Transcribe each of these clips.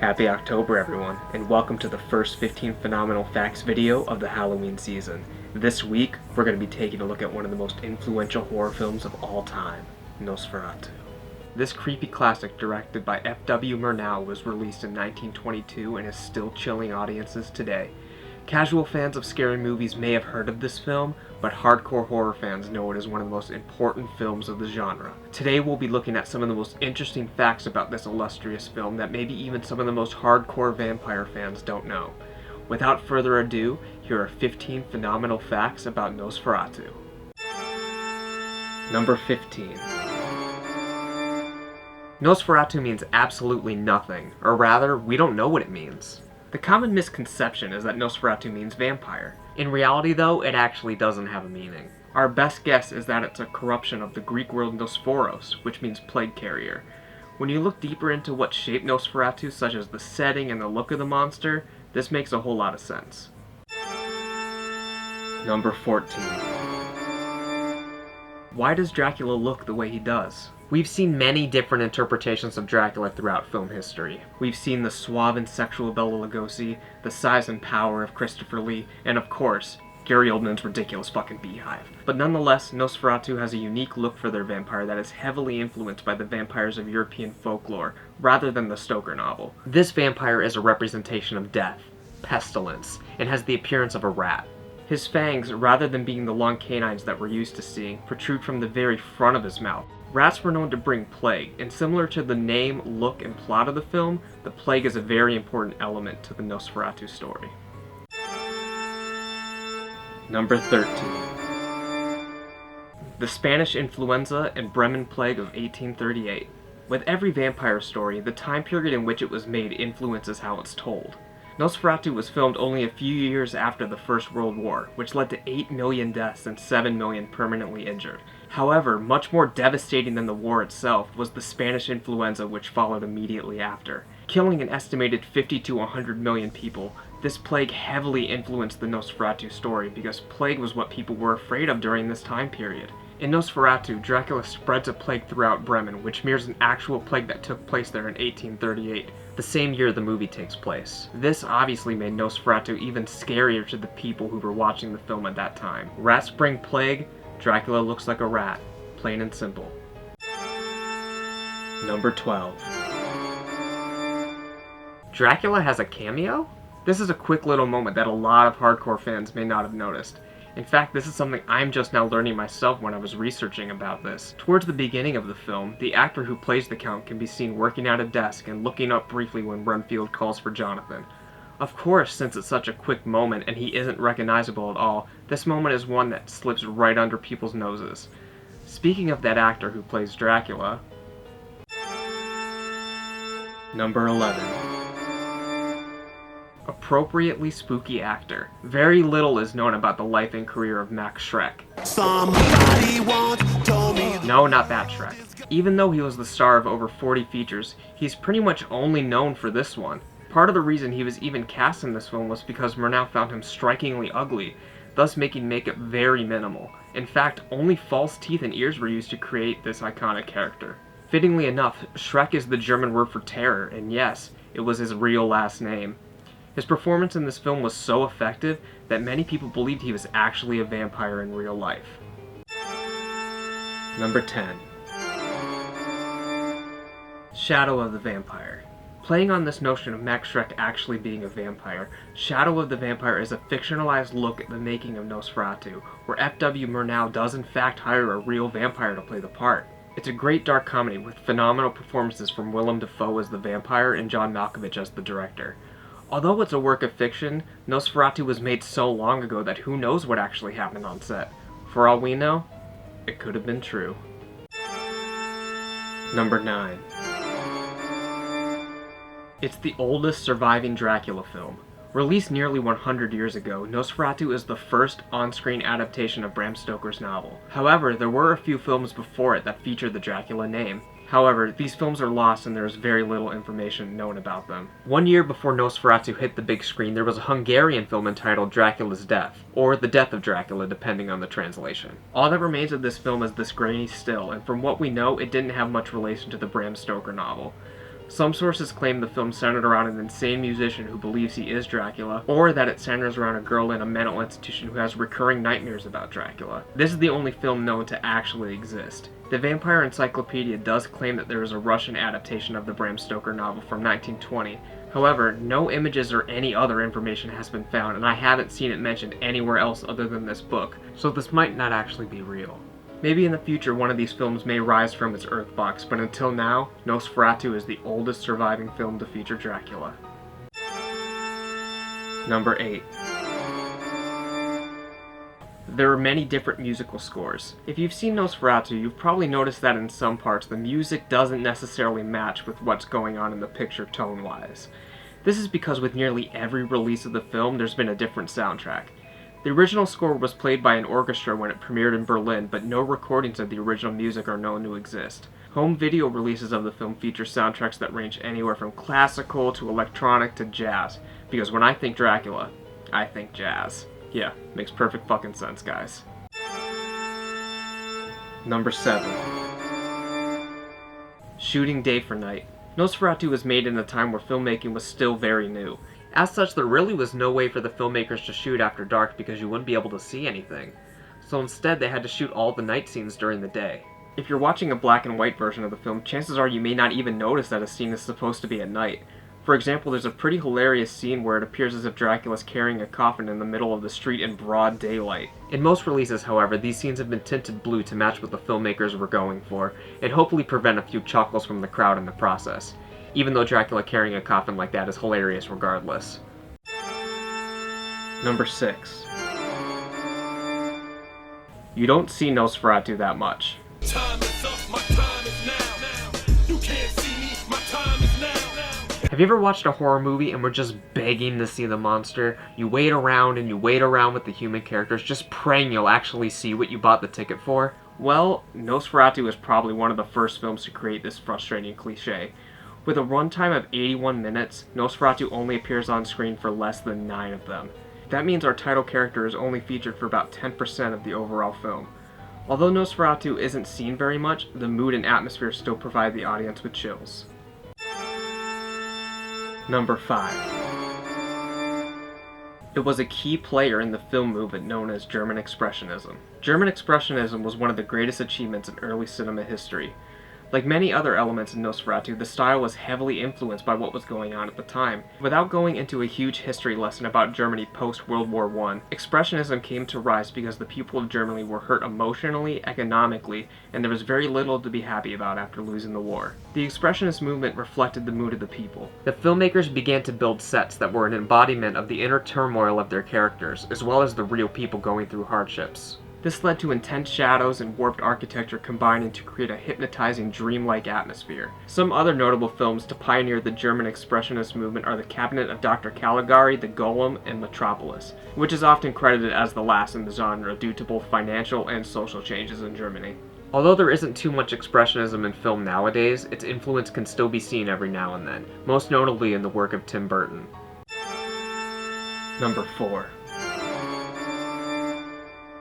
Happy October, everyone, and welcome to the first 15 Phenomenal Facts video of the Halloween season. This week, we're going to be taking a look at one of the most influential horror films of all time, Nosferatu. This creepy classic, directed by F.W. Murnau, was released in 1922 and is still chilling audiences today. Casual fans of scary movies may have heard of this film, but hardcore horror fans know it as one of the most important films of the genre. Today we'll be looking at some of the most interesting facts about this illustrious film that maybe even some of the most hardcore vampire fans don't know. Without further ado, here are 15 phenomenal facts about Nosferatu. Number 15. Nosferatu means absolutely nothing, or rather, we don't know what it means. The common misconception is that Nosferatu means vampire. In reality, though, it actually doesn't have a meaning. Our best guess is that it's a corruption of the Greek word Nosphoros, which means plague carrier. When you look deeper into what shaped Nosferatu, such as the setting and the look of the monster, this makes a whole lot of sense. Number 14. Why does Dracula look the way he does? We've seen many different interpretations of Dracula throughout film history. We've seen the suave and sexual Bela Lugosi, the size and power of Christopher Lee, and of course, Gary Oldman's ridiculous fucking beehive. But nonetheless, Nosferatu has a unique look for their vampire that is heavily influenced by the vampires of European folklore, rather than the Stoker novel. This vampire is a representation of death, pestilence, and has the appearance of a rat. His fangs, rather than being the long canines that we're used to seeing, protrude from the very front of his mouth. Rats were known to bring plague, and similar to the name, look, and plot of the film, the plague is a very important element to the Nosferatu story. Number 13. The Spanish influenza and Bremen plague of 1838. With every vampire story, the time period in which it was made influences how it's told. Nosferatu was filmed only a few years after the First World War, which led to 8 million deaths and 7 million permanently injured. However, much more devastating than the war itself was the Spanish influenza, which followed immediately after. Killing an estimated 50 to 100 million people, this plague heavily influenced the Nosferatu story because plague was what people were afraid of during this time period. In Nosferatu, Dracula spreads a plague throughout Bremen, which mirrors an actual plague that took place there in 1838, the same year the movie takes place. This obviously made Nosferatu even scarier to the people who were watching the film at that time. Rats bring plague, Dracula looks like a rat. Plain and simple. Number 12. Dracula has a cameo? This is a quick little moment that a lot of hardcore fans may not have noticed. In fact, this is something I'm just now learning myself when I was researching about this. Towards the beginning of the film, the actor who plays the Count can be seen working at a desk and looking up briefly when Renfield calls for Jonathan. Of course, since it's such a quick moment and he isn't recognizable at all, this moment is one that slips right under people's noses. Speaking of that actor who plays Dracula... Number 11. Appropriately spooky actor. Very little is known about the life and career of Max Shreck. No, not that Shreck. Even though he was the star of over 40 features, he's pretty much only known for this one. Part of the reason he was even cast in this film was because Murnau found him strikingly ugly, thus making makeup very minimal. In fact, only false teeth and ears were used to create this iconic character. Fittingly enough, Shreck is the German word for terror, and yes, it was his real last name. His performance in this film was so effective that many people believed he was actually a vampire in real life. Number 10. Shadow of the Vampire. Playing on this notion of Max Shreck actually being a vampire, Shadow of the Vampire is a fictionalized look at the making of Nosferatu, where F.W. Murnau does in fact hire a real vampire to play the part. It's a great dark comedy with phenomenal performances from Willem Dafoe as the vampire and John Malkovich as the director. Although it's a work of fiction, Nosferatu was made so long ago that who knows what actually happened on set. For all we know, it could have been true. Number 9. It's the oldest surviving Dracula film. Released nearly 100 years ago, Nosferatu is the first on-screen adaptation of Bram Stoker's novel. However, there were a few films before it that featured the Dracula name. However, these films are lost and there is very little information known about them. 1 year before Nosferatu hit the big screen, there was a Hungarian film entitled Dracula's Death, or The Death of Dracula, depending on the translation. All that remains of this film is this grainy still, and from what we know, it didn't have much relation to the Bram Stoker novel. Some sources claim the film centered around an insane musician who believes he is Dracula, or that it centers around a girl in a mental institution who has recurring nightmares about Dracula. This is the only film known to actually exist. The Vampire Encyclopedia does claim that there is a Russian adaptation of the Bram Stoker novel from 1920. However, no images or any other information has been found, and I haven't seen it mentioned anywhere else other than this book, so this might not actually be real. Maybe in the future one of these films may rise from its earthbox, but until now, Nosferatu is the oldest surviving film to feature Dracula. Number 8. There are many different musical scores. If you've seen Nosferatu, you've probably noticed that in some parts the music doesn't necessarily match with what's going on in the picture tone-wise. This is because with nearly every release of the film, there's been a different soundtrack. The original score was played by an orchestra when it premiered in Berlin, but no recordings of the original music are known to exist. Home video releases of the film feature soundtracks that range anywhere from classical to electronic to jazz, because when I think Dracula, I think jazz. Yeah, makes perfect fucking sense, guys. Number 7. Shooting day for night. Nosferatu was made in a time where filmmaking was still very new. As such, there really was no way for the filmmakers to shoot after dark because you wouldn't be able to see anything. So instead, they had to shoot all the night scenes during the day. If you're watching a black and white version of the film, chances are you may not even notice that a scene is supposed to be at night. For example, there's a pretty hilarious scene where it appears as if Dracula's carrying a coffin in the middle of the street in broad daylight. In most releases, however, these scenes have been tinted blue to match what the filmmakers were going for, and hopefully prevent a few chuckles from the crowd in the process. Even though Dracula carrying a coffin like that is hilarious regardless. Number 6. You don't see Nosferatu that much. Time is up, my time is now. You can't see me, my time is now. Have you ever watched a horror movie and were just begging to see the monster? You wait around and you wait around with the human characters, just praying you'll actually see what you bought the ticket for? Well, Nosferatu is probably one of the first films to create this frustrating cliche. With a runtime of 81 minutes, Nosferatu only appears on screen for less than 9 of them. That means our title character is only featured for about 10% of the overall film. Although Nosferatu isn't seen very much, the mood and atmosphere still provide the audience with chills. Number 5. It was a key player in the film movement known as German Expressionism. German Expressionism was one of the greatest achievements in early cinema history. Like many other elements in Nosferatu, the style was heavily influenced by what was going on at the time. Without going into a huge history lesson about Germany post-World War I, Expressionism came to rise because the people of Germany were hurt emotionally, economically, and there was very little to be happy about after losing the war. The Expressionist movement reflected the mood of the people. The filmmakers began to build sets that were an embodiment of the inner turmoil of their characters, as well as the real people going through hardships. This led to intense shadows and warped architecture combining to create a hypnotizing, dreamlike atmosphere. Some other notable films to pioneer the German Expressionist movement are The Cabinet of Dr. Caligari, The Golem, and Metropolis, which is often credited as the last in the genre due to both financial and social changes in Germany. Although there isn't too much Expressionism in film nowadays, its influence can still be seen every now and then, most notably in the work of Tim Burton. Number 4.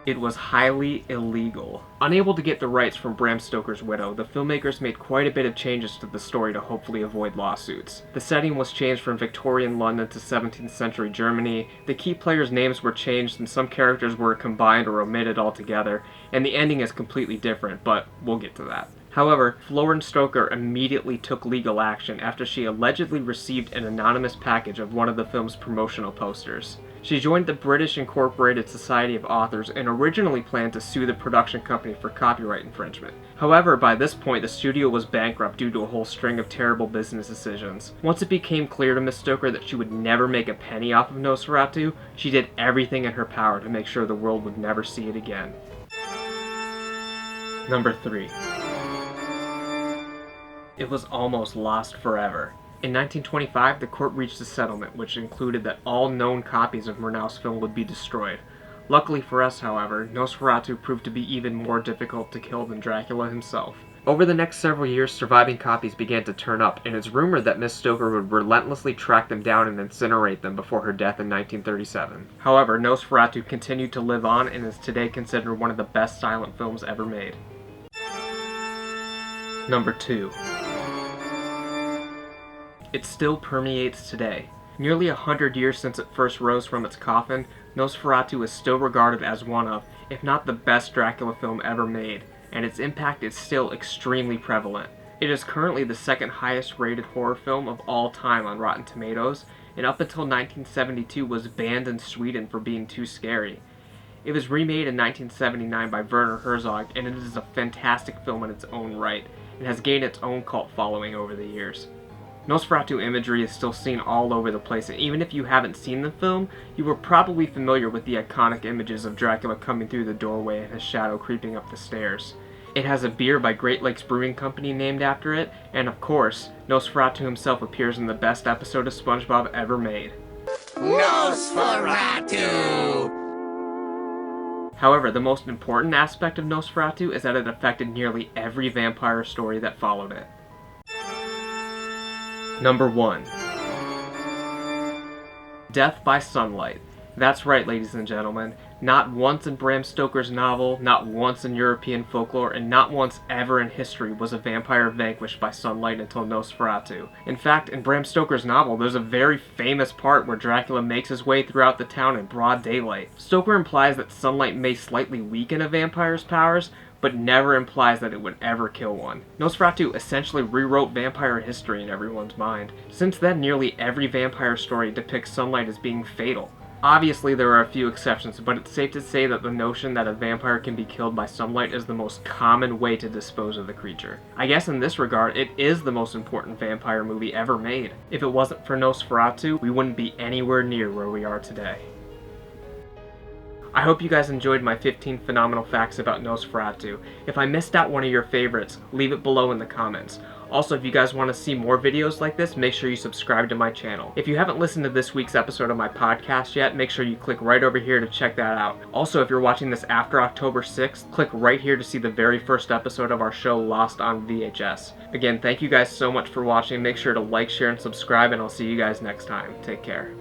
It was highly illegal. Unable to get the rights from Bram Stoker's widow, the filmmakers made quite a bit of changes to the story to hopefully avoid lawsuits. The setting was changed from Victorian London to 17th century Germany, the key players' names were changed and some characters were combined or omitted altogether, and the ending is completely different, but we'll get to that. However, Florence Stoker immediately took legal action after she allegedly received an anonymous package of one of the film's promotional posters. She joined the British Incorporated Society of Authors and originally planned to sue the production company for copyright infringement. However, by this point, the studio was bankrupt due to a whole string of terrible business decisions. Once it became clear to Miss Stoker that she would never make a penny off of Nosferatu, she did everything in her power to make sure the world would never see it again. Number 3. It was almost lost forever. In 1925, the court reached a settlement which included that all known copies of Murnau's film would be destroyed. Luckily for us, however, Nosferatu proved to be even more difficult to kill than Dracula himself. Over the next several years, surviving copies began to turn up, and it's rumored that Miss Stoker would relentlessly track them down and incinerate them before her death in 1937. However, Nosferatu continued to live on and is today considered one of the best silent films ever made. Number 2. it still permeates today. Nearly 100 years since it first rose from its coffin, Nosferatu is still regarded as one of, if not the best Dracula film ever made, and its impact is still extremely prevalent. It is currently the second highest rated horror film of all time on Rotten Tomatoes, and up until 1972 was banned in Sweden for being too scary. It was remade in 1979 by Werner Herzog, and it is a fantastic film in its own right, and has gained its own cult following over the years. Nosferatu imagery is still seen all over the place, and even if you haven't seen the film, you are probably familiar with the iconic images of Dracula coming through the doorway and his shadow creeping up the stairs. It has a beer by Great Lakes Brewing Company named after it, and of course, Nosferatu himself appears in the best episode of SpongeBob ever made. Nosferatu! However, the most important aspect of Nosferatu is that it affected nearly every vampire story that followed it. Number 1. Death by Sunlight. That's right, ladies and gentlemen. Not once in Bram Stoker's novel, not once in European folklore, and not once ever in history was a vampire vanquished by sunlight until Nosferatu. In fact, in Bram Stoker's novel, there's a very famous part where Dracula makes his way throughout the town in broad daylight. Stoker implies that sunlight may slightly weaken a vampire's powers, but never implies that it would ever kill one. Nosferatu essentially rewrote vampire history in everyone's mind. Since then, nearly every vampire story depicts sunlight as being fatal. Obviously, there are a few exceptions, but it's safe to say that the notion that a vampire can be killed by sunlight is the most common way to dispose of the creature. I guess in this regard, it is the most important vampire movie ever made. If it wasn't for Nosferatu, we wouldn't be anywhere near where we are today. I hope you guys enjoyed my 15 phenomenal facts about Nosferatu. If I missed out one of your favorites, leave it below in the comments. Also, if you guys want to see more videos like this, make sure you subscribe to my channel. If you haven't listened to this week's episode of my podcast yet, make sure you click right over here to check that out. Also, if you're watching this after October 6th, click right here to see the very first episode of our show, Lost on VHS. Again, thank you guys so much for watching. Make sure to like, share, and subscribe, and I'll see you guys next time. Take care.